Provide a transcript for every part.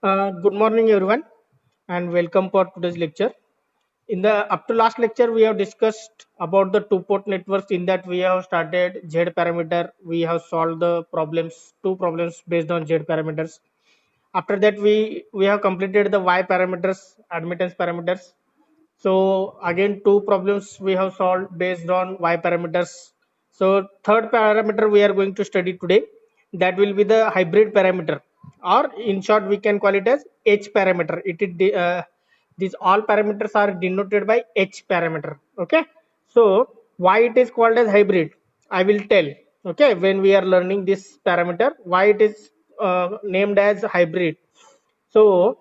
Good morning, everyone, and welcome for today's lecture. In the up to last lecture, we have discussed about the two-port networks. In that, we have started Z parameter. We have solved the problems, two problems based on Z parameters. After that, we have completed the Y parameters, admittance parameters. So again, two problems we have solved based on Y parameters. So third parameter we are going to study today. That will be the hybrid parameter, or in short, we can call it as H parameter. These all parameters are denoted by H parameter. Okay. So why it is called as hybrid? I will tell. Okay, when we are learning this parameter, why it is named as hybrid. So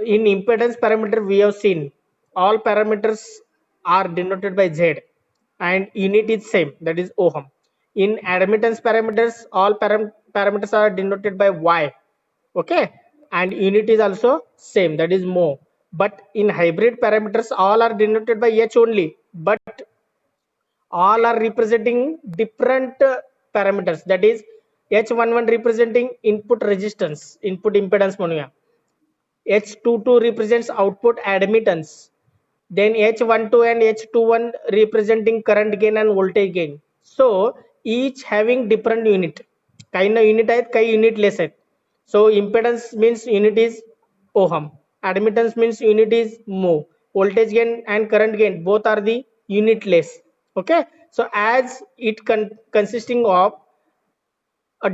in impedance parameter, we have seen all parameters are denoted by Z and unit is same, that is ohm. In admittance parameters, all parameters are denoted by Y. Okay, and unit is also same, that is mho. But in hybrid parameters, all are denoted by H only, but all are representing different parameters. That is H11 representing input resistance, input impedance म्हणूया. H22 represents output admittance. Then H12 and H21 representing current gain and voltage gain. So each having different unit. काही ना unit आहेत, काही unitless आहेत. So impedance means unit is ohm. Admittance means unit is mho. Voltage gain and current gain both are the unitless. Okay. So as it consisting of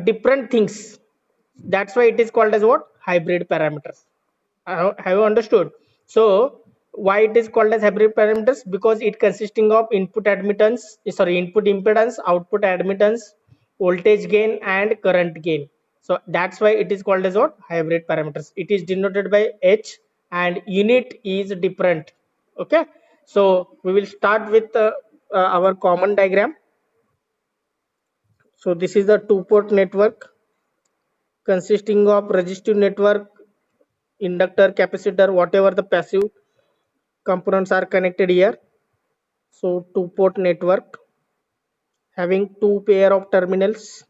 different things, that's why it is called as what? Hybrid parameters. Have you understood? So why it is called as hybrid parameters? Because it consisting of input impedance, output admittance, voltage gain, and current gain. So that's why it is called as what? Hybrid parameters. It is denoted by H and unit is different. Okay. So we will start with our common diagram. So this is the two-port network consisting of resistive network, inductor, capacitor, whatever the passive components are connected here. So two port network having two pair of terminals.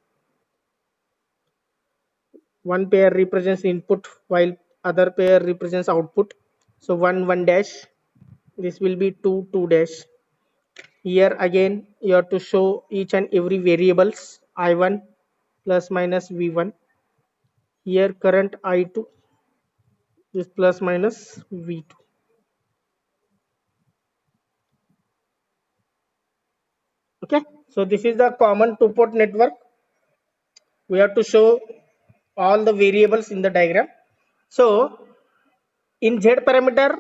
One pair represents input while other pair represents output. So 1 dash, this will be 2 dash. Here again you have to show each and every variables I1 plus minus V1. Here current I2, this plus minus V2. Okay, so this is the common two port network. We have to show all the variables in the diagram. So in Z parameter,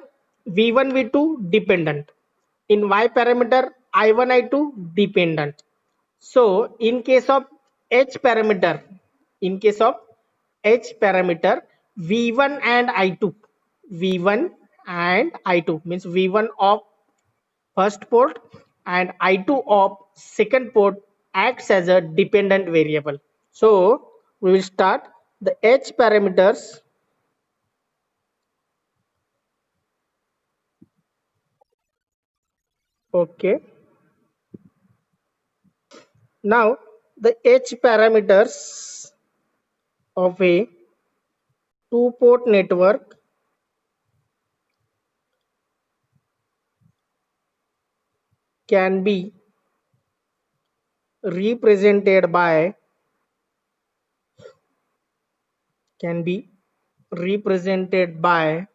V1, V2 dependent. In Y parameter, I1, I2 dependent. So in case of H parameter, in case of H parameter, V1 and I2, V1 and I2 means V1 of first port and I2 of second port acts as a dependent variable. So we will start the H parameters. Okay. Now the H parameters of a two port network can be represented by can be represented by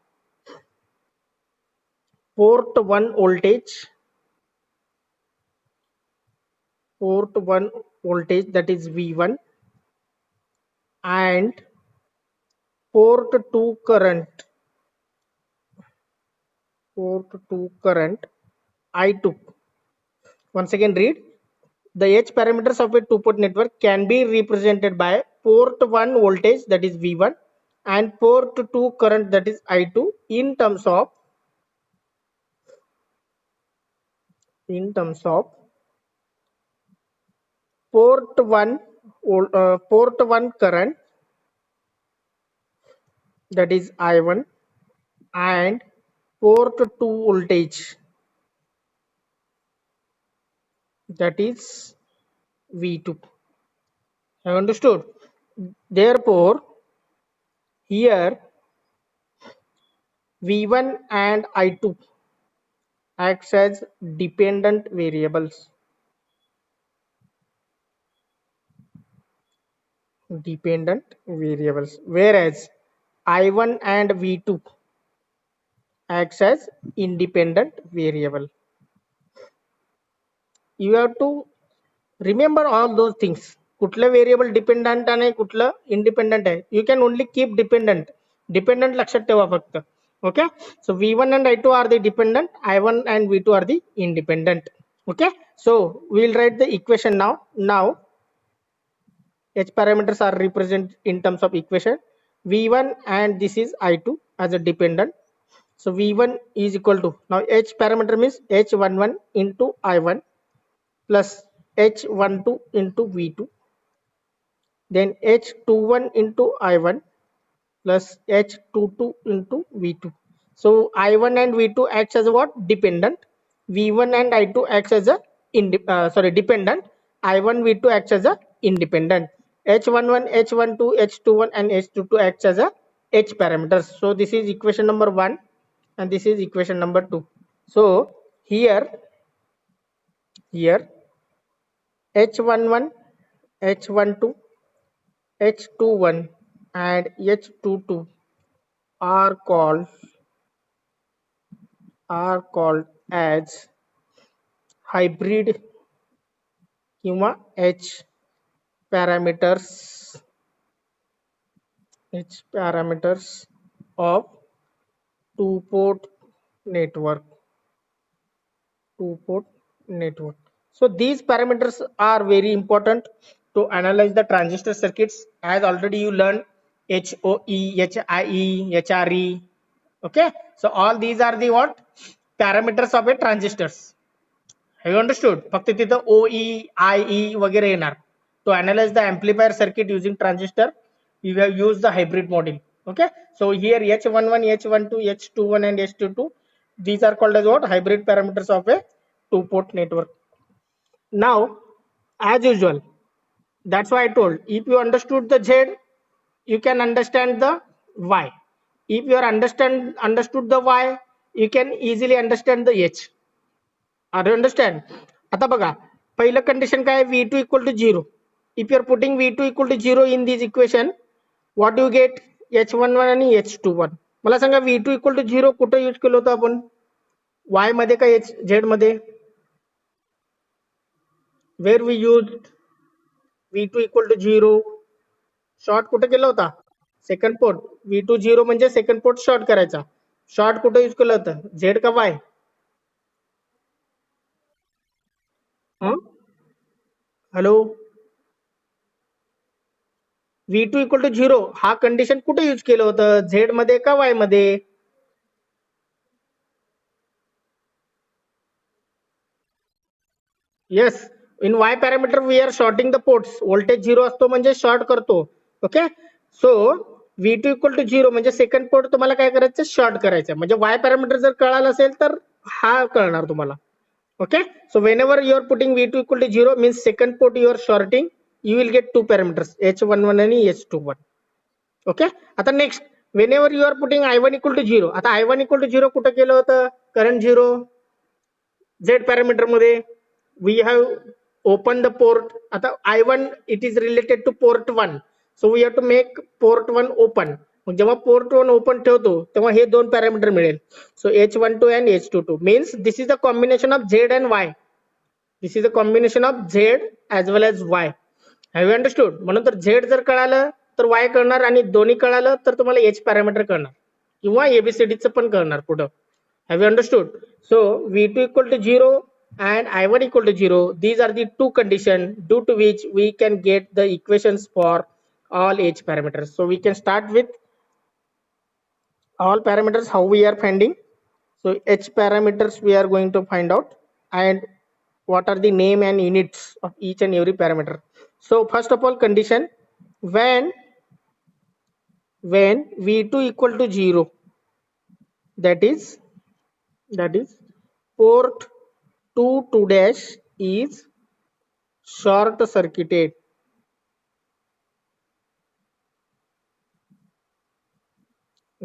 port 1 voltage, port 1 voltage, that is V1, and port 2 current, port 2 current I2. Once again read, the H parameters of a two port network can be represented by port 1 voltage, that is V1, and port 2 current, that is I2, in terms of port 1 port 1 current, that is I1, and port 2 voltage, that is V2. Have understood? Therefore here V1 and I2 acts as dependent variables. Whereas I1 and V2 acts as independent variable. You have to remember all those things. कुठलं variable dependent आहे कुठलं independent आहे. You can only keep dependent लक्षात ठेवा फक्त. Okay, so V1 and I2 are the dependent, I1 and V2 are the independent. Okay, so we'll write the equation now. H parameters are represented in terms of equation. V1 and this is I2 as a dependent. So V1 is equal to, now H parameter means H11 into I1 plus H12 into V2, then H21 into I1 plus H22 into V2. So I1 and V2 acts as a what? Dependent. V1 and I2 acts as a dependent. I1 V2 acts as a independent. H11, H12, H21 and H22 acts as a H parameters. So this is equation number 1 and this is equation number 2. So here H11, H12, H21 and H22 are called as hybrid किंवा parameters H parameters of two-port network. So these parameters are very important to analyze the transistor circuits, as already you learned HOE, HIE, HRE. Okay, so all these are the what? Parameters of a transistors. Have you understood? फक्त तिथं OE, IE वगैरे येणार. To analyze the amplifier circuit using transistor, you have used the hybrid model. Okay, so here H11, H12, H21 and H22, these are called as what? Hybrid parameters of a two-port network. Now, as usual, that's why I told, if you understood the Z, you can understand the Y. If you understood the Y, you can easily understand the H. Are you understand? आता बघा, पहिलं condition काय, V2 equal to 0. If you are putting V2 equal to 0 in this equation, what do you get? H11 आणि H21. मला सांगा V2 equal to 0 कुठं use केलं होतं आपण? Y मध्ये का Z मध्ये? Where we used V2 equal to 0, short कुठे केला होता? Second port. V2 0 म्हणजे सेकंड पोर्ट शॉर्ट करायचा. शॉर्ट कुठे यूज केलं होतं? Z का Y? Hello, V2 equal to 0 हा कंडिशन कुठे यूज केलं होतं? झेड मध्ये का वाय मध्ये? Yes, in Y parameter we are shorting the ports. Voltage 0 असतो म्हणजे शॉर्ट करतो. Okay, so V2 equal to 0 म्हणजे सेकंड पोर्ट तुम्हाला काय करायचं? शॉर्ट करायचं. म्हणजे वाय पॅरामीटर जर कळालं असेल तर हा कळणार तुम्हाला. Okay, so whenever you are putting V2 equal to 0 means second port you are shorting, you will get two parameters H11 आणि H21. ओके, आता next, whenever you are putting I1 equal to 0, आता I1 equal to 0 कुठं केलं होतं? Current 0 Z parameter मध्ये. we have opened the port. आता I1 it is related to port 1, so we have to make port 1 open. मग जेव्हा port 1 open ठेवतो तेव्हा हे दोन पॅरामीटर मिळेल. सो H12 and H22 means this is the combination of Z and Y. This is a combination of Z as well as Y. Have you understood? म्हणून तर Z जर कळालं तर Y कळणार आणि दोन्ही कळालं तर तुम्हाला H पॅरामीटर कळणार किंवा ABCD चं पण कळणार पुढं. Have you understood? So V2 equal to 0 and I1 equal to 0. These are the two conditions due to which we can get the equations for all H parameters. So we can start with all parameters. How we are finding? So H parameters we are going to find out, and what are the name and units of each and every parameter. So first of all, condition, when V2 equal to 0, that is port 2 dash is short circuited.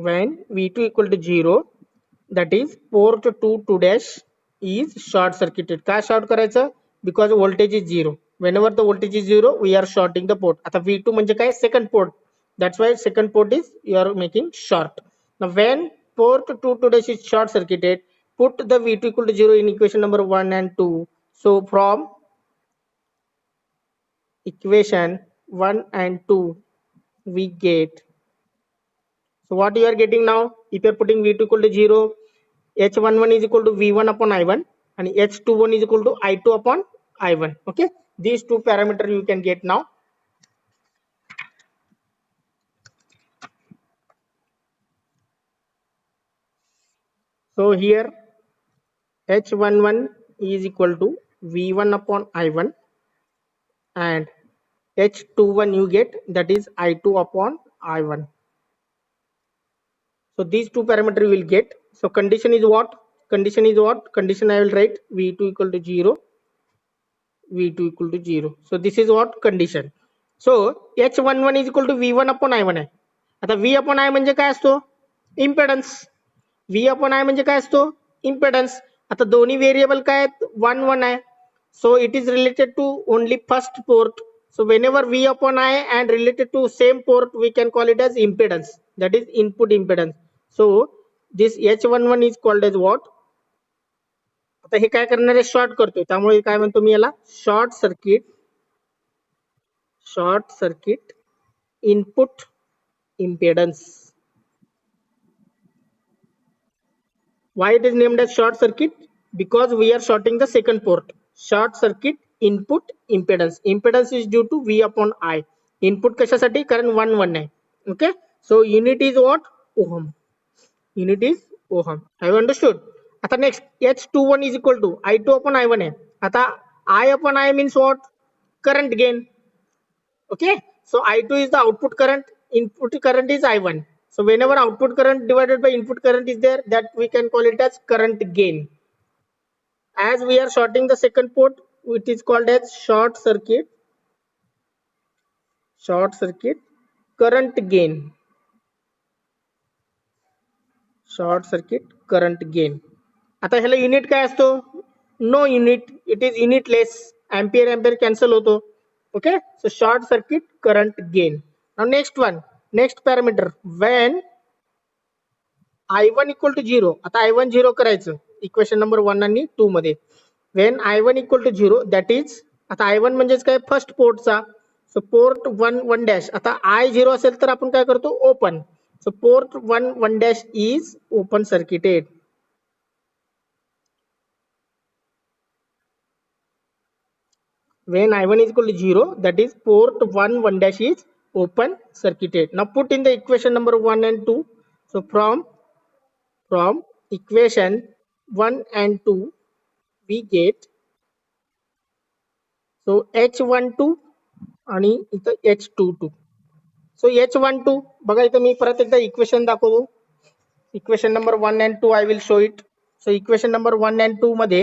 when V2 equal to 0, that is port 2 to dash is short circuited. का short करायचं? Because voltage is 0. Whenever the voltage is 0, we are shorting the port. आता V2 म्हणजे काय? Second port. That's why second port is you are making short. Now when port 2 to dash is short circuited, put the V2 equal to 0 in equation number 1 and 2. So from equation 1 and 2 we get, so what you are getting now, if you are putting V2 equal to 0, H11 is equal to V1 upon I1 and H21 is equal to I2 upon I1. Okay, these two parameters you can get now. So here H11 is equal to V1 upon I1 and H21 you get, that is I2 upon I1. So these two parameters you will get. So condition is what? Condition is what? Condition I will write V2 equal to 0, V2 equal to 0. So this is what condition. So H11 is equal to V1 upon I1 आहे. आता V upon I म्हणजे काय असतो? Impedance. V upon I म्हणजे काय असतो? Impedance. आता दोन्ही व्हेरिएबल काय आहेत? 1 1 आहे. So it is related to only first port. So whenever V upon I and related to same port, we can call it as impedance. That is input impedance. So this H11 is called as what? आता हे काय करणार आहे? Short करतोय. त्यामुळे काय म्हणतो मी याला? Short circuit input impedance. Why it is named as short circuit? Because we are shorting the second port. Short circuit input impedance. Impedance is due to V upon I. Input कशासाठी? कारण 1 1 आहे. Okay. So unit is what? Ohm. Unit is ohm. Have you understood? आता next H21 is equal to I2 upon I1 आहे. आता I upon I means what? Current gain. Okay. So I2 is the output current. Input current is I1. So whenever output current divided by input current is there, that we can call it as current gain. As we are shorting the second port, it is called as short circuit current gain. Short circuit current gain. आता ह्याला unit काय असतो? No unit. It is unitless. Ampere cancel होतो. Okay. So short circuit current gain. Now next one, next parameter, when I1 equal to 0. आता I1 0 करायचं equation number 1 आणि 2 मध्ये. When I1 equal to 0, that is, आता I1 म्हणजेच काय? First पोर्टचा. So port 1 1 dash. आता I 0 असेल तर आपण काय करतो? Open. So port 1 1 dash is open circuited. When I1 is equal to 0, that is port 1 1 dash is open circuited. Now put in the equation number 1 and 2. So from equation 1 and 2 we get, so H12 आणि इथं H22. So H12 बघा, इथं मी परत एकदा equation दाखवतो. Equation number 1 and 2 I will show it. So equation number 1 and 2 मध्ये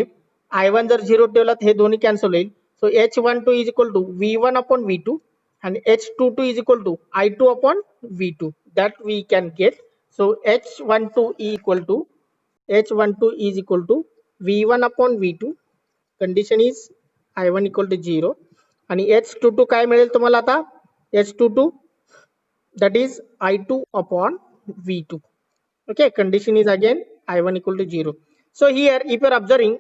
I1 जर 0 ठेवला तर हे दोन्ही कॅन्सल होईल. So H12 is equal to V1 upon V2 and H22 is equal to I2 upon V2. That we can get. So H12 is equal to V1 upon V2. Condition is I1 equal to 0. आणि H22 काय मिळेल तुम्हाला आता? H22, that is I2 upon V2. Okay, condition is again I1 equal to 0. So here if you are observing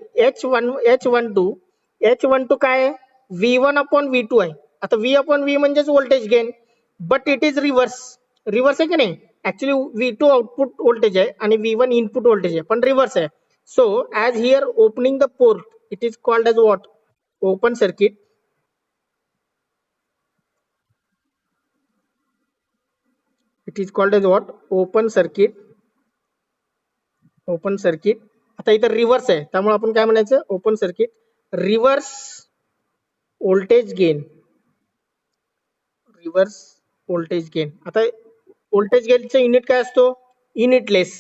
H12 काय आहे? V1 upon V2 आहे. आता V upon V म्हणजेच voltage gain, but it is reverse. Reverse आहे की नाही? Actually V2 output voltage आहे आणि V1 इनपुट व्होल्टेज आहे, पण रिव्हर्स आहे. So as here opening the port, it is called as what? Open circuit. It is called as what? Open circuit. Open circuit. आता इथं रिव्हर्स आहे, त्यामुळे आपण काय म्हणायचं? Open circuit reverse voltage gain. Reverse voltage gain. आता voltage गेनचा unit काय असतो? Unitless.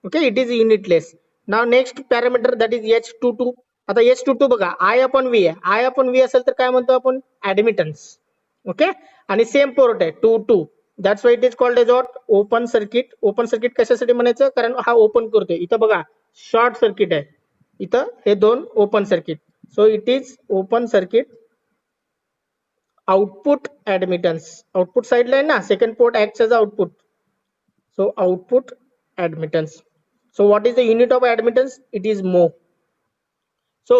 Okay, it is unitless. Now next parameter, that is H22. आता H22 बघा, I अपॉन V आहे. I अपॉन V असेल तर काय म्हणतो आपण? ऍडमिटन्स. ओके, आणि सेम पोर्ट आहे 2 2. That's why it is called as what open circuit. Open circuit कशासाठी म्हणायचं, कारण हा ओपन करतोय. इथं बघा शॉर्ट सर्किट आहे, इथं हे दोन open circuit. So it is open circuit. Output admittance, output साइडला आहे ना, second port acts as output. So output admittance. So what is the unit of admittance? It is mho. So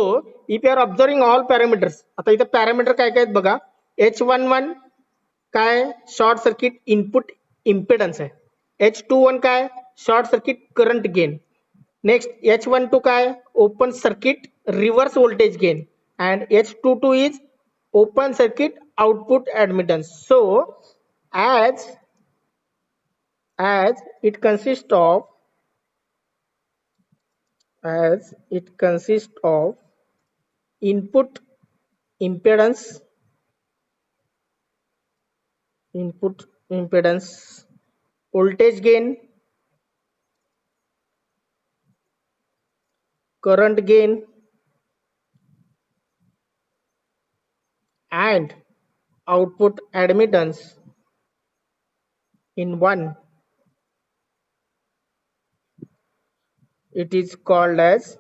if you are observing all parameters, आता इथे parameter काय काय आहेत बघा. H11 काय शॉर्ट सर्किट इनपुट इम्पेडन्स आहे. H21 काय short circuit current gain. Next H12 काय open circuit reverse voltage gain. and H22 is open circuit output admittance. So as it consists of input impedance, voltage gain, current gain, and output admittance in one, it is called as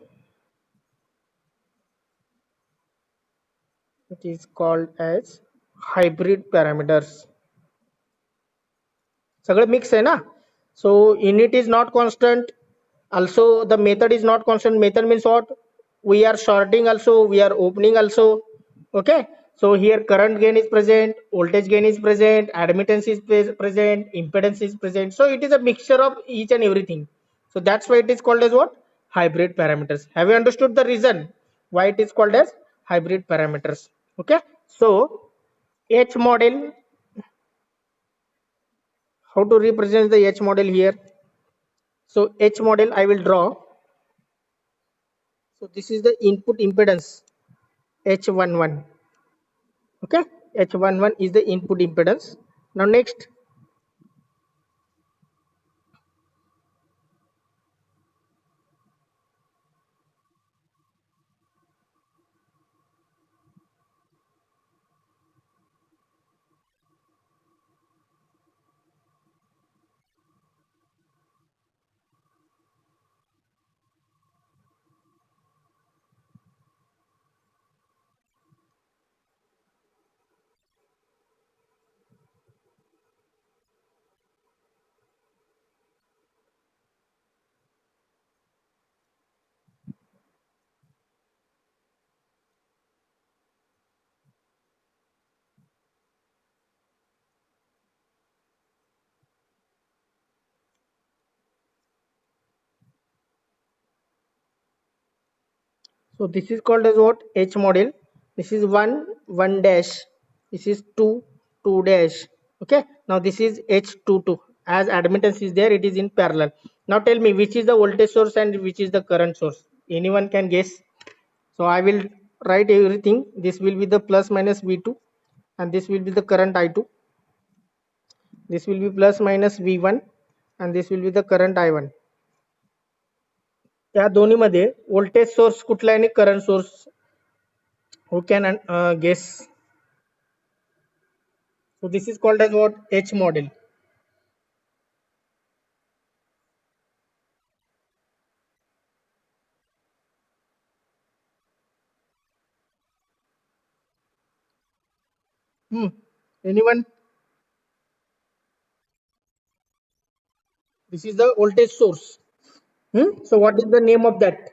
hybrid parameters. सगळं mix आहे ना. So unit is not constant, also the method is not constant. Method means what? We are shorting also, we are opening also. Okay, so here current gain is present, voltage gain is present, admittance is present, impedance is present. So it is a mixture of each and everything. So that's why it is called as what? Hybrid parameters. Have you understood the reason why it is called as hybrid parameters? Okay, so H model, how to represent the H model here? So H model I will draw. So this is the input impedance H11. Okay, H11 is the input impedance. Now next, so this is called as what? H model. This is 1 1 dash, this is 2 2 dash. Okay, now this is H22. As admittance is there, it is in parallel. Now tell me which is the voltage source and which is the current source. Anyone can guess? So I will write everything. This will be the plus minus V2 and this will be the current I2. This will be plus minus V1 and this will be the current I1. या दोन्ही मध्ये voltage source कुठला आहे आणि current source, who can guess? So this is called as what? H model. Anyone? This is the voltage source. So what is the name of that?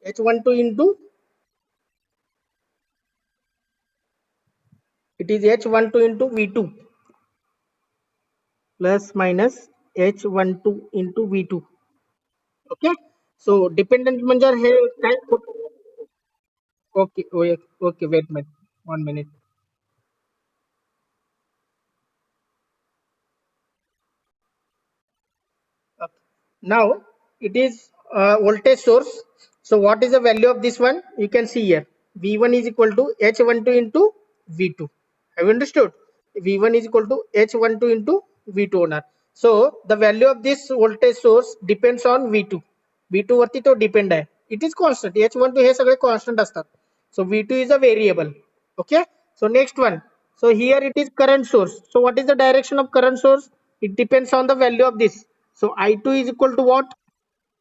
H12 into, it is H12 into V2 plus minus H12 into V2. Okay, so dependent म्हणजे हे काय? Okay, okay, wait a minute, 1 minute. Okay. Now it is voltage source. So what is the value of this one? You can see here. V1 is equal to H12 into V2. Have you understood? V1 is equal to H12 into V2 होणार. So the value of this voltage source depends on V2. V2 वरती तो depend आहे. It is constant. H12 हे सगळे constant असतात. So V2 is a variable. Okay. So next one. So here it is current source. So what is the direction of current source? It depends on the value of this. So I2 is equal to what?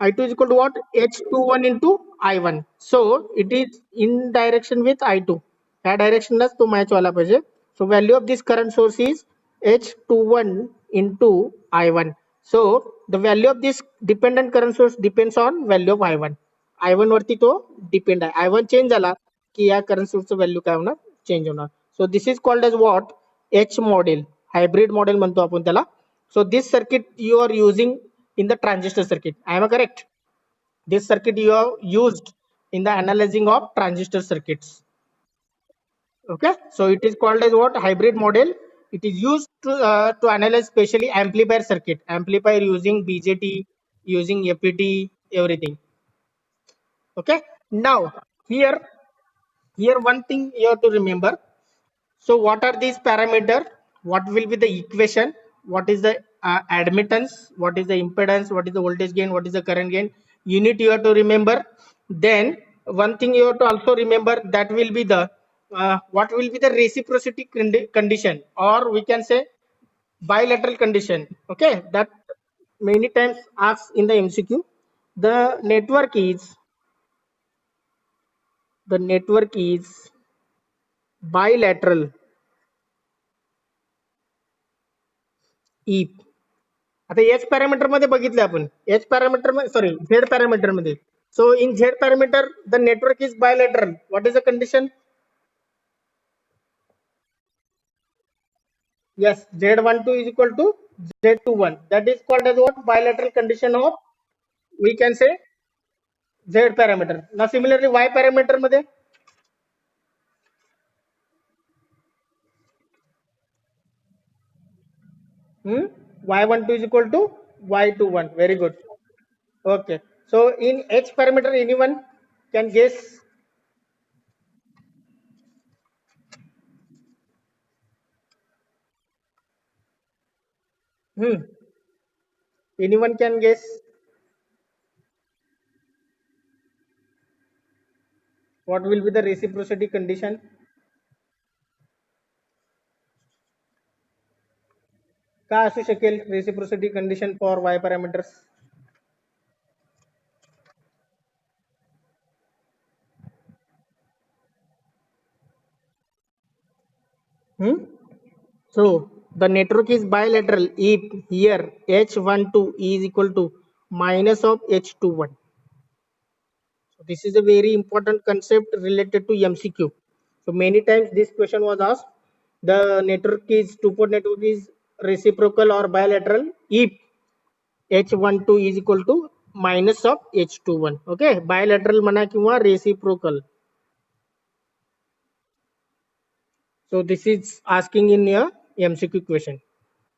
I2 is equal to what? H21 into I1. So it is in direction with I2. या direction तो match वाला पाहिजे. So value of this current source is H21 into I1. So the value of this dependent current source depends on value of I1. I1 वरती तो depend आहे. I1 change झाला की या current source चं value काय होणार? Change होणार. So this is called as what? H model. Hybrid model म्हणतो आपण त्याला. So this circuit you are using in the transistor circuit. Am I correct? This circuit you have used in the analyzing of transistor circuits. Okay, so it is called as what? Hybrid model. It is used to analyze specially amplifier circuit. Amplifier using BJT, using FET, everything. Okay. Now here one thing you have to remember. So what are these parameter? What will be the equation? What is the admittance? What is the impedance? What is the voltage gain? What is the current gain? Unit you have to remember. Then one thing you have to also remember, that will be the what will be the reciprocity condition, or we can say bilateral condition. Okay, that many times asked in the MCQ. The network is bilateral if. आता H parameter मध्ये बघितले आपण. H parameter मध्ये, sorry, Z parameter मध्ये. So in Z parameter the network is bilateral. What is the condition? Yes, Z12 is equal to Z21. That is called as what? Bilateral condition of, we can say, Z parameter. Now similarly Y parameter मध्ये Y12 is equal to Y21. Very good. Okay. So in H parameter, anyone can guess? Hmm. Anyone can guess what will be the reciprocity condition? काय असू शकेल reciprocity condition for Y parameters? Hmm? So the network is bilateral if here H12 is equal to minus of H21. So this is a very important concept related to MCQ. So many times this question was asked. The network is two-port network is reciprocal or bilateral if H12 is equal to minus of H21. Okay, bilateral म्हणा किंवा reciprocal. So this is asking in your MCQ question.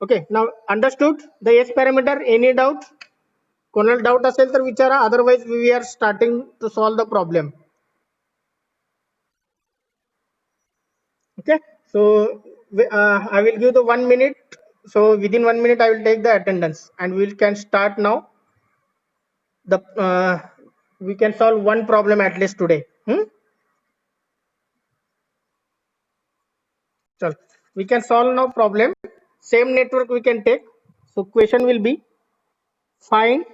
Okay, now understood the S parameter. Any doubt? कोणाला doubt असेल तर विचारा, otherwise we are starting to solve the problem. Okay, so I will give the 1 minute. So within 1 minute I will take the attendance and we can start now. The we can solve one problem at least today. So we can solve now problem. Same network we can take. So question will be find.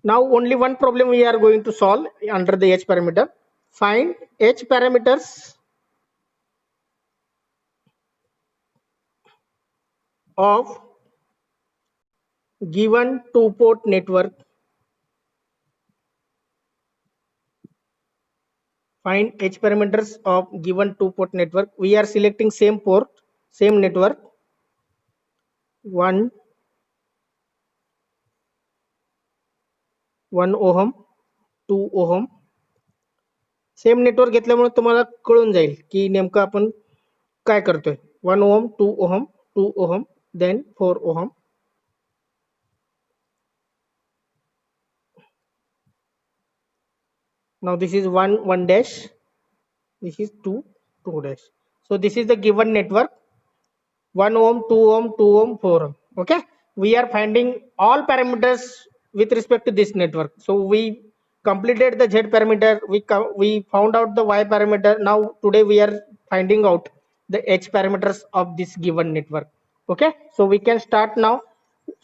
Now only one problem we are going to solve under the H parameter. Find H parameters of given two-port network. Find H parameters of given two-port network. We are selecting same port, same network. 1 ohm, 2 ohm. Same network घेतल्यामुळे तुम्हाला कळून जाईल की नेमकं आपण काय करतोय. 1 ohm, 2 ohm, 2 ohm, then 4 ohm. Now this is 1 dash, this is 2 dash. So this is the given network. 1 ohm, 2 ohm, 2 ohm, 4 ohm. Okay, we are finding all parameters with respect to this network. So we completed the Z parameter, we found out the Y parameter. Now today we are finding out the h parameters of this given network. Okay, so we can start now.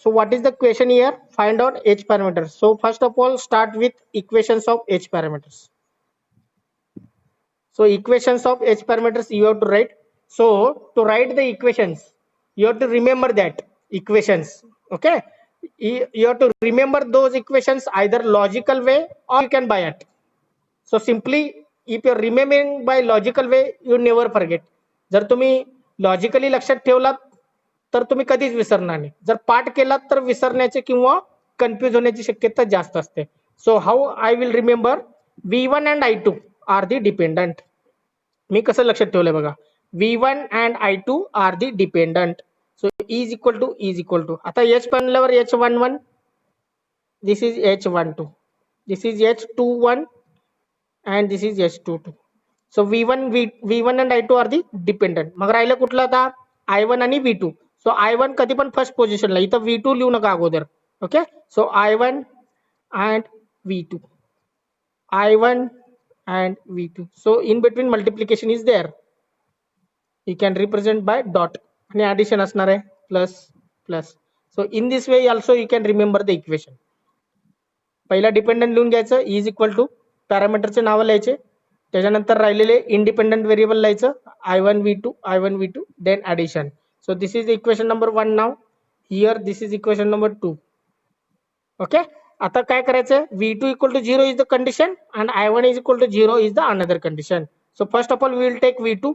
So what is the question here? Find out h parameters. So first of all, start with equations of h parameters. So equations of h parameters you have to write. So to write the equations, you have to remember that equations. Okay, you have to remember those equations either logical way or you can by it. So simply if you're remembering by logical way, you never forget. जर तुम्ही logically लक्षात ठेवलात तर तुम्ही कधीच विसरणार नाही. जर पाठ केलात तर विसरण्याचे किंवा कन्फ्यूज होण्याची शक्यता जास्त असते. So how I will remember V1 and I2 are the dependent. मी कसं लक्षात ठेवलंय बघा, V1 and I2 are the dependent. So is equal to आता एच बनल्यावर H11, this is H12, this is H21 and this is H22. So V1 and I2 are the dependent. मग राहिलं कुठलं आता I1 आणि V2. So I1 कधी पण first पोझिशनला, इथं V2 लिहू नका अगोदर. Okay, so I1 and V2, I1 and V2. So in between multiplication is there. You can represent by dot आणि addition असणार आहे plus plus. So in this way also you can remember the equation. पहिला dependent लिहून घ्यायचं, is equal to पॅरामीटरचे नाव लिहायचे, त्याच्यानंतर राहिलेले इंडिपेंडंट व्हेरिएबल लिहायचं, I1 V2 then addition. So this is equation number 1. Now here this is equation number 2. Okay, आता काय करायचं, V2 equal to 0 is the condition and I1 is equal to 0 is the another condition. So first of all we will take V2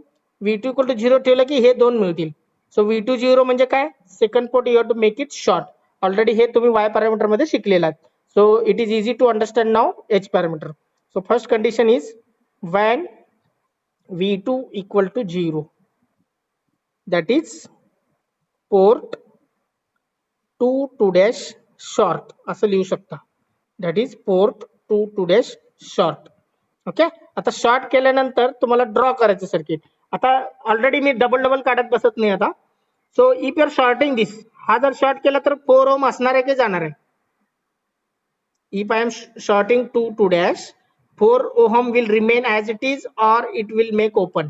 equal to 0 ठेवलं की हे दोन मिळतील. सो V2 0 म्हणजे काय, second port you have to make it short. Already हे तुम्ही Y parameter मध्ये शिकलेला आहात. So it is easy to understand now h parameter. So first condition is when V2 equal to 0, that is port 2 dash short असं लिहू शकता. That is port 2 dash short. Okay, आता short केल्यानंतर तुम्हाला draw करायचं सर्किट. आता already मी double काढत बसत नाही आता. So if you are shorting this, हा जर शॉर्ट केला तर 4 ओम असणार आहे की जाणार आहे. If I am shorting 2 dash, 4 ohm will remain as it is or it will make open.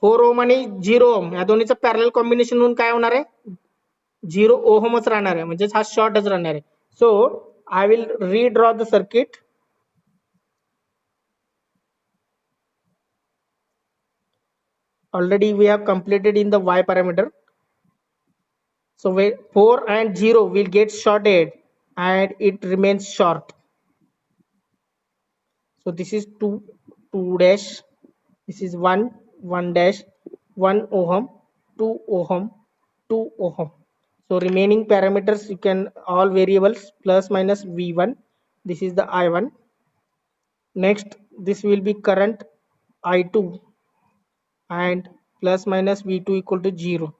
4 ohm आणि 0 ohm या दोन्हीचं पॅरलल कॉम्बिनेशन म्हणून काय होणार आहे, 0 ohmच राहणार आहे, म्हणजे हा शॉर्टच राहणार आहे. So I will redraw the circuit. Already we have completed in the y parameter. So 4 and 0 will get shorted and it remains short. So this is 2 dash, this is 1 dash, 1 ohm, 2 ohm, 2 ohm. So remaining parameters you can all variables plus minus V1. This is the I1. Next this will be current I2 and plus minus V2 equal to 0.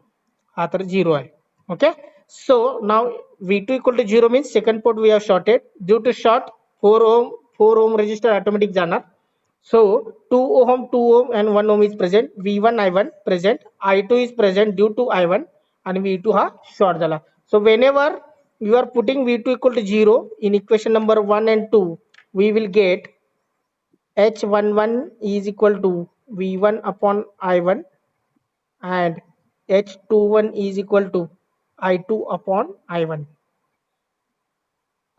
After 0 आहे. Okay, so now V2 equal to 0 means second port we have shorted. Due to short 4 ohm resistor automatic जाणार. So 2 ohm and 1 ohm is present. V1 I1 present, I2 is present due to I1 and V2 हा short झाला. So whenever you are putting V2 equal to 0 in equation number 1 and 2, we will get H11 is equal to V1 upon I1 and H21 is equal to I2 upon I1.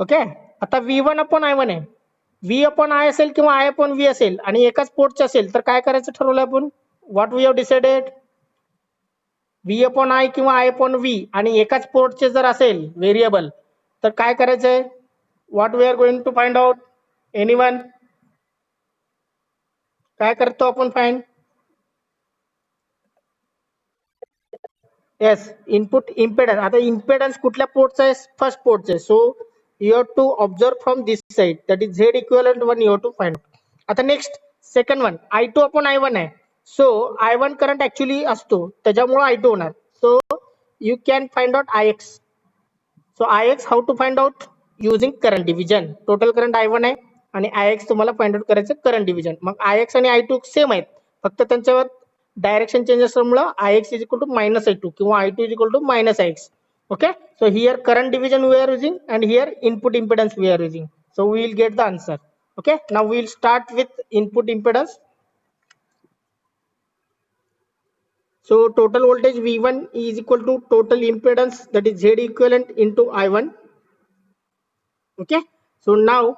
Okay, आता V1 upon I1 आहे, V upon I असेल किंवा I upon V असेल आणि एकाच पोर्टचे असेल तर काय करायचं ठरवलं आपण, what we have decided, V upon I किंवा I upon V आणि एकाच पोर्टचे जर असेल व्हेरिएबल तर काय करायचंय, what we are going to find out, anyone, काय करतो आपण फाइंड, येस इनपुट इम्पेडन्स. आता इम्पेडन्स कुठल्या पोर्टचा आहे, फर्स्ट पोर्टचा आहे. So you have to observe from this side, that is Z equivalent 1 you have to find. आता next second one I2 upon I1 आहे. सो I1 करंट ऍक्च्युअली असतो त्याच्यामुळे I2 होणार. So you can find out Ix. So Ix how to find out, using current division. Total current I1 आहे आणि Ix तुम्हाला find out करायचं current division. मग Ix आणि I2 सेम आहेत, फक्त त्यांच्यावर डायरेक्शन चेंज असल्यामुळे Ix is equal to minus I2 किंवा I2 is equal to minus Ix. Okay, so here current division we are using and here input impedance we are using. So we will get the answer. Okay, now we will start with input impedance. So total voltage V1 is equal to total impedance, that is Z equivalent into I1. Okay, so now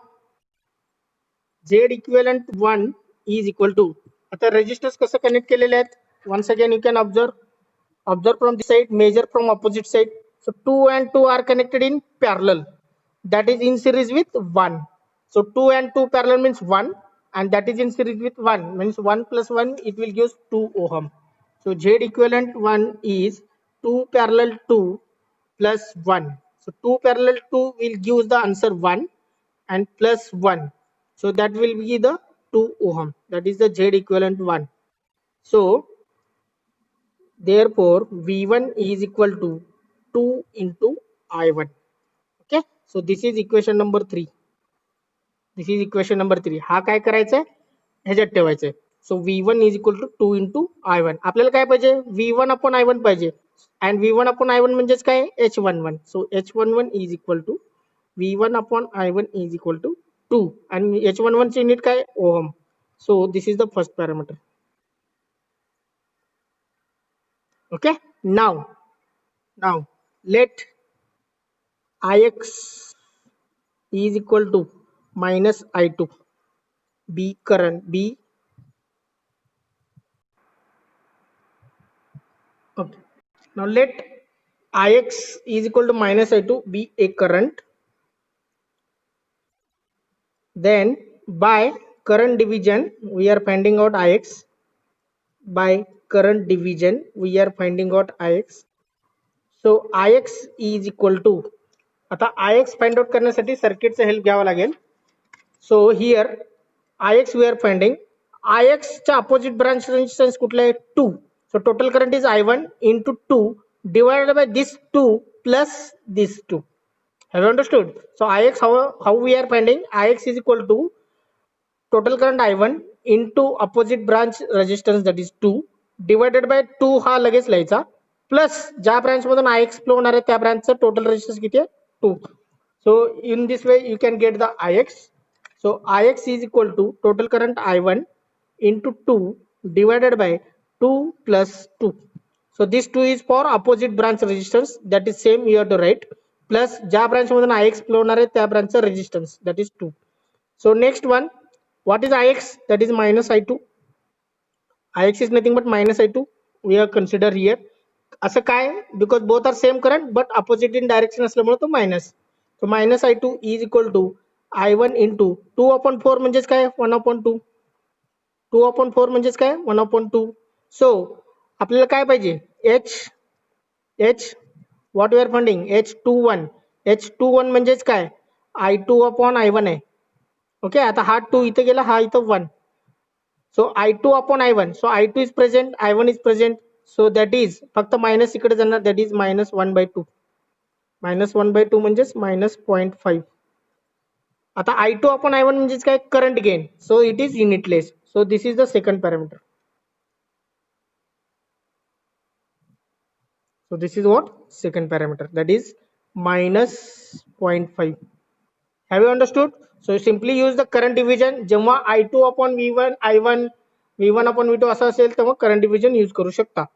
Z equivalent 1 is equal to, आता resistors कसं connect केलेले आहेत, once again you can observe from this side, measure from opposite side. So 2 and 2 are connected in parallel, that is in series with 1. So 2 and 2 parallel means 1, and that is in series with 1 means 1 plus 1, it will give 2 ohm. So Z equivalent 1 is 2 parallel 2 plus 1. So 2 parallel 2 will give the answer 1 and plus 1. So that will be the 2 ohm. That is the Z equivalent 1. So therefore V1 is equal to 2 into I1. Okay. So this is equation number 3. This is equation number 3. हा काय करायचा आहे, ह्याच्यात ठेवायचं आहे. सो V1 is equal to 2 into I1. आपल्याला काय पाहिजे, V1 upon I1 पाहिजे. And V1 upon I1 म्हणजेच काय, H11. So H11 is equal to V1 upon I1 is equal to 2. And H11 चे युनिट काय, ohm. So this is the first parameter. Okay. Now let Ix is equal to minus I2. B current B. Okay. Now let Ix is equal to minus I2 be a current. Then by current division we are finding out Ix. By current division we are finding out Ix. So Ix is equal to, आता Ix find out करण्यासाठी सर्किटचा help घ्यावा लागेल. So here Ix we are finding, Ix चा opposite branch resistance कुठला आहे, 2. So total current is I1 into 2 divided by this 2 plus this 2. Have you understood? So Ix, how we are finding, Ix is equal to total current I1 into opposite branch resistance, that is 2 divided by 2 हा लगेच लिहायचा, plus ज्या branch मधून Ix flow होणार आहे त्या ब्रांचचा total resistance किती आहे, 2. So in this way you can get the Ix. So Ix is equal to total current I1 into 2 divided by 2 plus 2. So this 2 is for opposite branch resistance, that is same you have to write, plus ज्या branch मधून Ix flow होणार आहे त्या ब्रांचचा resistance, that is 2. So next one, what is Ix? That is minus I2. Ix is nothing but minus I2. We have considered here. असं काय, because both are same current but opposite in direction असल्यामुळे तो minus. So minus I2 is equal to I1 into 2 upon 4 म्हणजेच काय, 1 upon 2. 2 upon 4 म्हणजेच काय, 1 upon 2. So आपल्याला काय पाहिजे, H what we are finding, H21. H21 म्हणजेच काय, I2 upon I1 आहे. ओके, आता हा 2 इथे गेला, हा इथं 1. So I2 upon I1. So I2 is present, I1 is present. So that is फक्त मायनस इकडे जाणार, that is minus 1 by 2. Minus 1 by 2 म्हणजेच minus 0.5. आता I2 upon I1 म्हणजेच काय, current gain. So it is unitless. So this is the second parameter. So this is what, second parameter, that is minus 0.5. Have you understood? So simply use the current division. जेव्हा I2 upon V1 I1 V1 upon V2 असं असेल तेव्हा current division use करू शकता.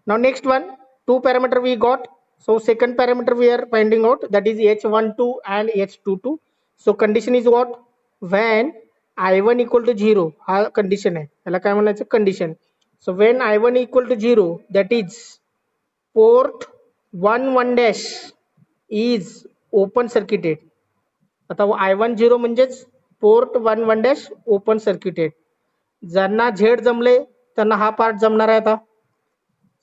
Now next one, two parameter we got. So second parameter we are finding out, that is H12 and H22. So condition is what, when I1 equal to 0, हा condition आहे, याला काय म्हणायचं, condition. So when I1 equal to 0, that is port 1 dash is open circuited. आता I1 0 म्हणजेच port 1 dash open circuited. ज्यांना Z जमले त्यांना हा पार्ट जमणार आहे आता.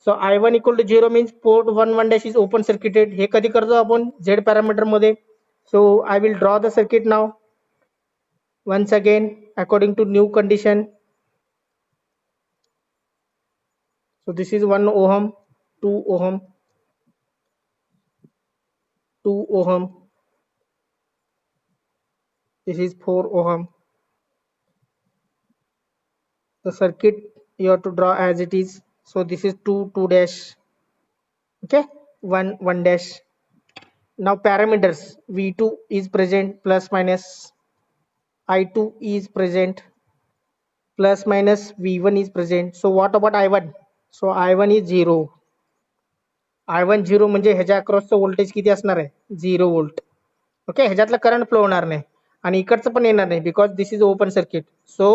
So I1 equal to 0 means port 1 dash is open circuited. हे कधी करतो आपण, झेड पॅरामीटर मध्ये. So I will draw the circuit now once again according to new condition. So this is 1 ohm, 2 ohm, 2 ohm, this is 4 ohm. The circuit you have to draw as it is. So this is 2 dash, okay, 1 dash. Now parameters, V2 is present, plus minus, I2 is present, plus minus, V1 is present. So what about I1? So I1 is 0. I1 0 म्हणजे ह्याच्या अक्रॉसचं voltage किती असणार आहे? 0 volt. Okay, ह्याच्यातलं current flow होणार नाही आणि इकडचं पण येणार नाही because this is open circuit. So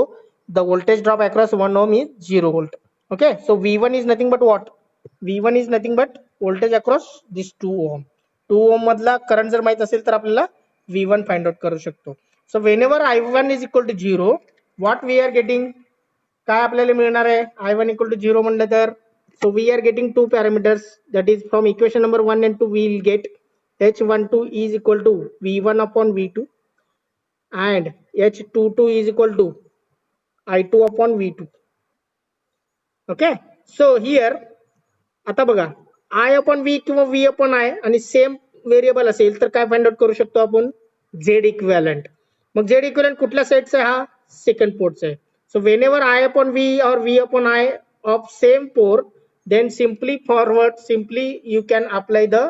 the voltage drop across 1 ohm is 0 volt. Okay, so V1 is nothing but what? V1 is nothing but voltage across this 2 ohm. 2 ohm मधला current जर माहित असेल तर आपल्याला V1 फाइंड आउट करू शकतो. सो whenever I1 is equal to 0, what we are getting? काय आपल्याला मिळणार आहे I1 equal to 0 म्हणलं तर? So we are getting two parameters, that is from equation number 1 and 2 we will get H12 is equal to V1 upon V2 and H22 is equal to I2 upon V2. Okay, so here आता बघा I upon V किंवा V upon I आणि same variable असेल तर काय find out करू शकतो आपण? Z equivalent. मग Z इक्विव्हॅलंट कुठल्या साइडचा आहे? हा सेकंड पोर्टचा आहे. So whenever I upon V or V upon I of same port, then simply you can apply the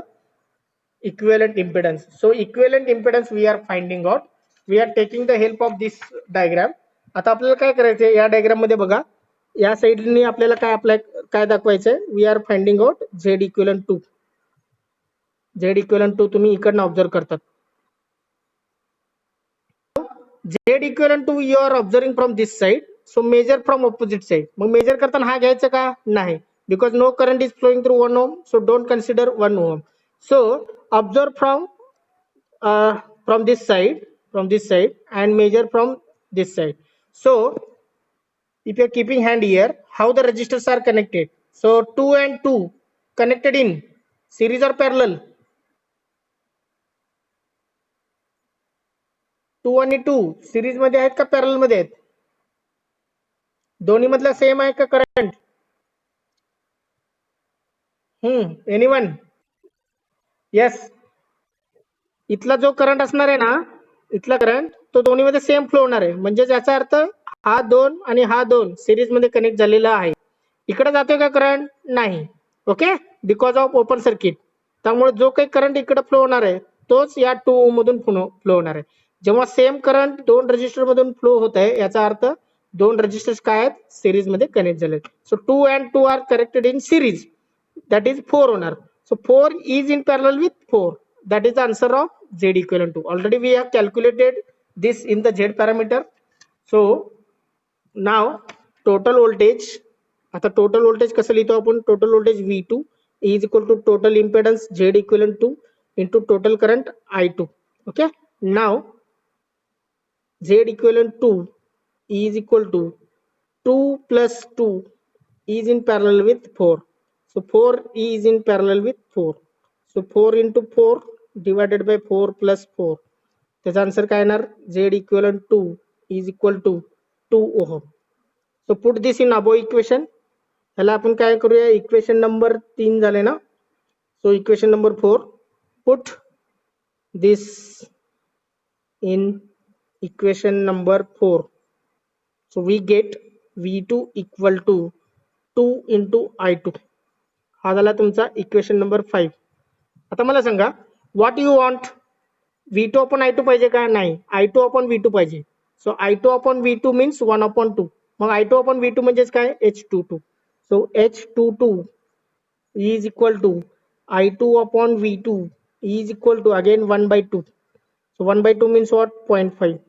equivalent impedance. So equivalent impedance we are finding out. We are taking the help of this diagram. आता आपल्याला काय करायचंय या diagram मध्ये बघा, या साइडनी आपल्याला काय दाखवायचंय? We are finding out Z equivalent to. Z equivalent to तुम्ही इकडनं ऑब्झर्व करतात. Z equivalent to you are observing from this side. So measure from opposite side. मग मेजर करताना हा घ्यायचा का? नाही. Because no current is flowing through 1 ohm. So don't consider 1 ohm. So observe from this side and measure from this side. So if you are keeping hand here, how the resistors are connected? So 2 and 2 connected in series or parallel? 2 आणि 2 series मध्ये आहेत का parallel मध्ये आहेत? दोन्ही मधला same आहे का करंट? एनीवन? यस. इथला जो करंट असणार आहे ना, इथला करंट तो दोन्ही मध्ये सेम फ्लो होणार आहे. म्हणजे याचा अर्थ हा 2 आणि हा 2 सिरीज मध्ये कनेक्ट झालेला आहे. इकडे जातोय का करंट? नाही. Okay, because of open circuit. त्यामुळे जो काही करंट इकडे फ्लो होणार आहे तोच या 2 ओम मधून फ्लो होणार आहे. जेव्हा सेम करंट दोन रेजिस्टर मधून फ्लो होत आहे याचा अर्थ दोन रेजिस्टर्स काय आहेत? सिरीज मध्ये कनेक्ट झालेत. So 2 and 2 are connected in series, that is 4 होणार. So 4 is in parallel with 4. That is the answer of Z equivalent to. Already we have calculated this in the Z parameter. So now total voltage. आता total voltage कसं लिहितो आपण? Total voltage V2 is equal to total impedance Z equivalent to into total current I2. Okay. Now Z equivalent to is equal to 2 plus 2 is in parallel with 4. So 4 is in parallel with 4. So 4 into 4 divided by 4 plus 4. त्याचा answer काय येणार? Z equivalent to is equal to 2 ohm. So put this in above equation. ह्याला आपण काय करूया? Equation number 3 झाले ना. So equation number 4. Put this in equation number 4. So we get V2 equal to 2 into I2. हा झाला तुमचा equation number 5. आता मला सांगा, what you want? V2 upon I2 पाहिजे का? नाही, I2 अपॉन V2 पाहिजे. So I2 upon V2 means 1 upon 2. मग I2 अपॉन V2 म्हणजेच काय? H22. So H22 is equal to I2 upon V2 is equal to again 1 by 2. So 1 by 2 means what? 0.5.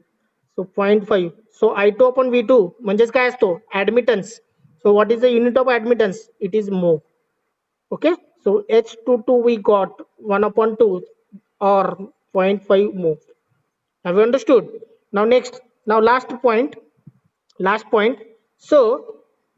So 0.5. So I2 upon V2 म्हणजेच काय असतो? Admittance. So what is the unit of admittance? It is mho. Okay. So H22 we got 1 upon 2 or 0.5 mho. Have you understood? Now next, now last point. So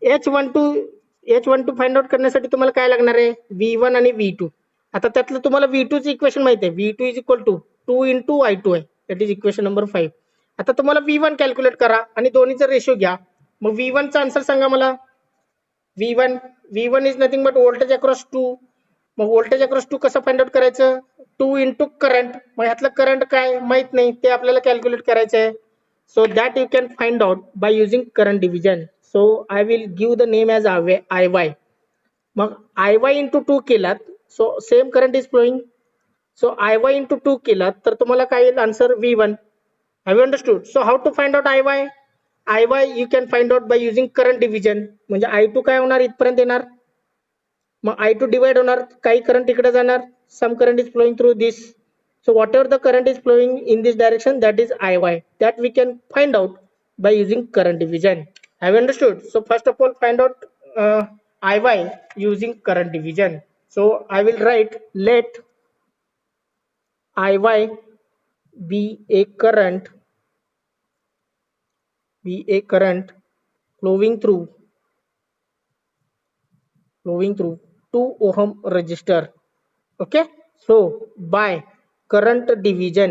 H12 find out करण्यासाठी तुम्हाला काय लागणार आहे? V1 आणि V2. आता त्यातलं तुम्हाला V2 चं इक्वेशन माहिती आहे. V2 is equal to 2 into I2 आहे. That is equation number 5. आता तुम्हाला V1 कॅल्क्युलेट करा आणि दोन्हीचा रेशो घ्या. मग V1 चा आन्सर सांगा मला. V1 is nothing but voltage across 2. Mug voltage across 2 कसं फाइंड आउट करायचं? 2 इंटू करंट. मग ह्यातलं करंट काय माहित नाही, ते आपल्याला कॅल्क्युलेट करायचं आहे. So that you can find out by using current division. So I will give the name as IY. Mug IY into 2 केलात, so same current is flowing. So IY into 2 केलात तर तुम्हाला काय येईल? Answer V1. Have you understood? So how to find out IY? IY you can find out by using current division. म्हणजे I2 काय होणार? इथपर्यंत येणार. मग I2 डिवाइड होणार, काही करंट इकडे जाणार, some current is flowing through this. So whatever the current is flowing in this direction, that is IY, that we can find out by using current division. Have you understood? So first of all, find out IY using current division. So I will write, let IY be a current flowing through 2 ohm resistor. Okay, so by current division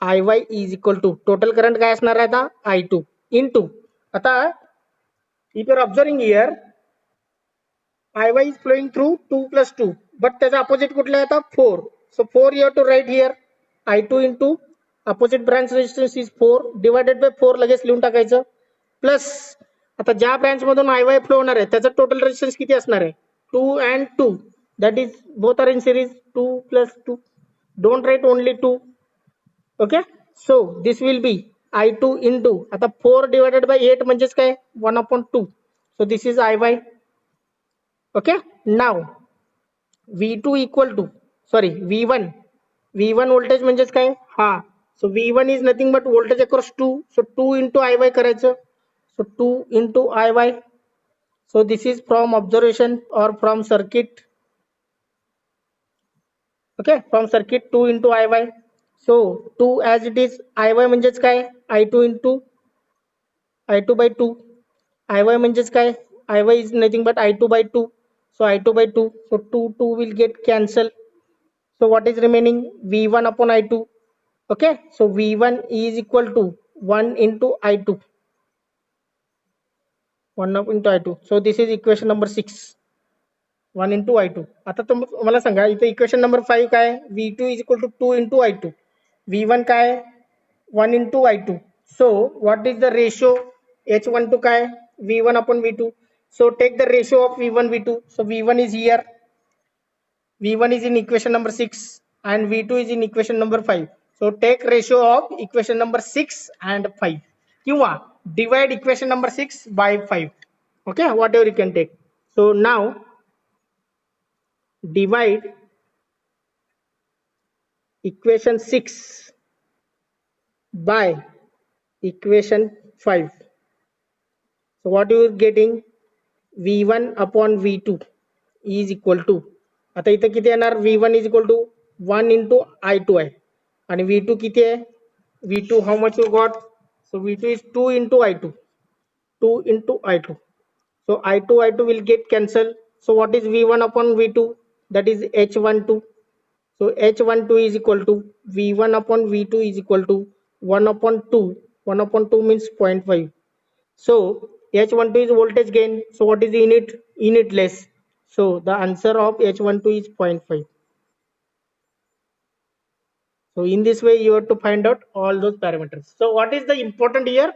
IY is equal to total current काय असणार आहे आता I2 into, आता if you are observing here, IY is flowing through 2 plus 2, but त्याचा opposite कुठला आहे आता 4. So 4 you have to write here, I2 into opposite branch resistance is 4 divided by 4 लगेच लिहून टाकायचं, प्लस आता ज्या ब्रांच मधून IY फ्लो होणार आहे त्याचा टोटल रेजिस्टन्स किती असणार आहे 2 and 2, that is both are in series, 2 plus 2, don't write only 2. Okay, so this will be I2 into, आता 4 divided by 8 म्हणजेच काय 1/2, so this is IY. Okay, now V2 equal to, sorry, V1 voltage म्हणजेच काय हा, so V1 is nothing but voltage across 2, so 2 into IY करायचं, so 2 into IY. So this is from observation or from circuit. Okay, from circuit 2 into IY. So 2 as it is, IY म्हणजेच काय I2 into I2 by 2, IY म्हणजेच काय IY is nothing but I2 by 2, so I2 by 2, so 2 will get cancelled. So what is remaining, V1 upon I2. Okay, so V1 is equal to 1 into I2, 1 into I2. So this is equation number 6, 1 into I2. आता तुम्हाला सांगा इथे equation number 5 काय, V2 is equal to 2 into I2, V1 काय 1 into I2. So what is the ratio, H12 काय V1 upon V2. So take the ratio of V1 V2. So V1 is here, V1 is in equation number 6 and V2 is in equation number 5. So take ratio of equation number 6 and 5 किंवा divide equation number 6 by 5. Okay, whatever you can take. So now divide equation 6 by equation 5. So what you are getting, V1 upon V2 is equal to, आता इथे किती येणार, V1 is equal to 1 into I2 आहे आणि V2 किती आहे, V2 how much you got, so V2 is 2 into I2, 2 into I2. So I2 will get cancelled. So what is V1 upon V2, that is H12. So H12 is equal to V1 upon V2 is equal to 1 upon 2. 1 upon 2 means 0.5. So H12 is voltage gain. So what is the unit? Unitless. So the answer of H12 is 0.5. So in this way you have to find out all those parameters. So what is the important here?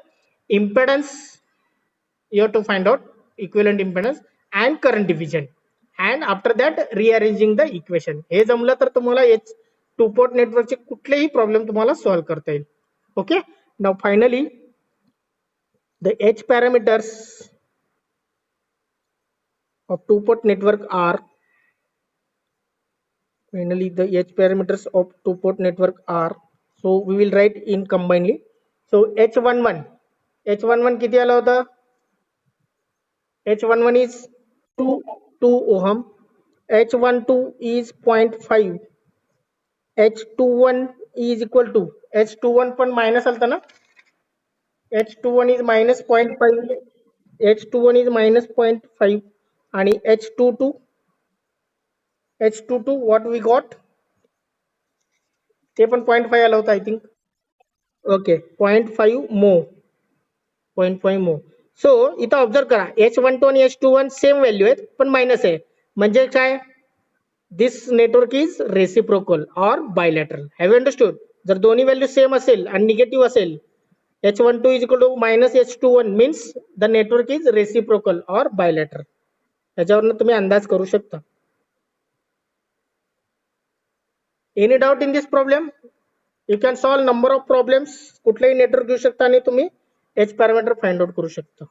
Impedance, you have to find out equivalent impedance and current division, and after that rearranging the equation. हे जमलं तर तुम्हाला two port नेटवर्कचे कुठलेही problem तुम्हाला solve करता येईल. Okay, now finally the H parameters of two port network are, finally the H parameters of two port network are, so we will write in combinedly. So H11 किती आला होता, H11 is 2 ohm, H12 is 0.5, H21 is equal to, H21 पण minus आलता ना, H21 is minus 0.5, H21 is minus 0.5 आणि H22 what we got, ते पण 0.5 आला होता I think. Okay 0.5 mho, 0.5 mho. सो इथं ऑब्झर्व करा H12 आणि H21 सेम व्हॅल्यू आहेत पण मायनस आहे, म्हणजे काय, दिस नेटवर्क इज रेसिप्रोकल और बायलॅटरल. Have you understood? जर दोन्ही व्हॅल्यू सेम असेल आणि निगेटिव्ह असेल, H12 is equal to minus H21 means the network is reciprocal or bilateral. याच्यावरून तुम्ही अंदाज करू शकता. Any doubt in this problem? You can solve number of problems. कुठलेही नेटवर्क घेऊ शकता आणि तुम्ही एच पॅरामीटर फाइंड आउट करू शकतो.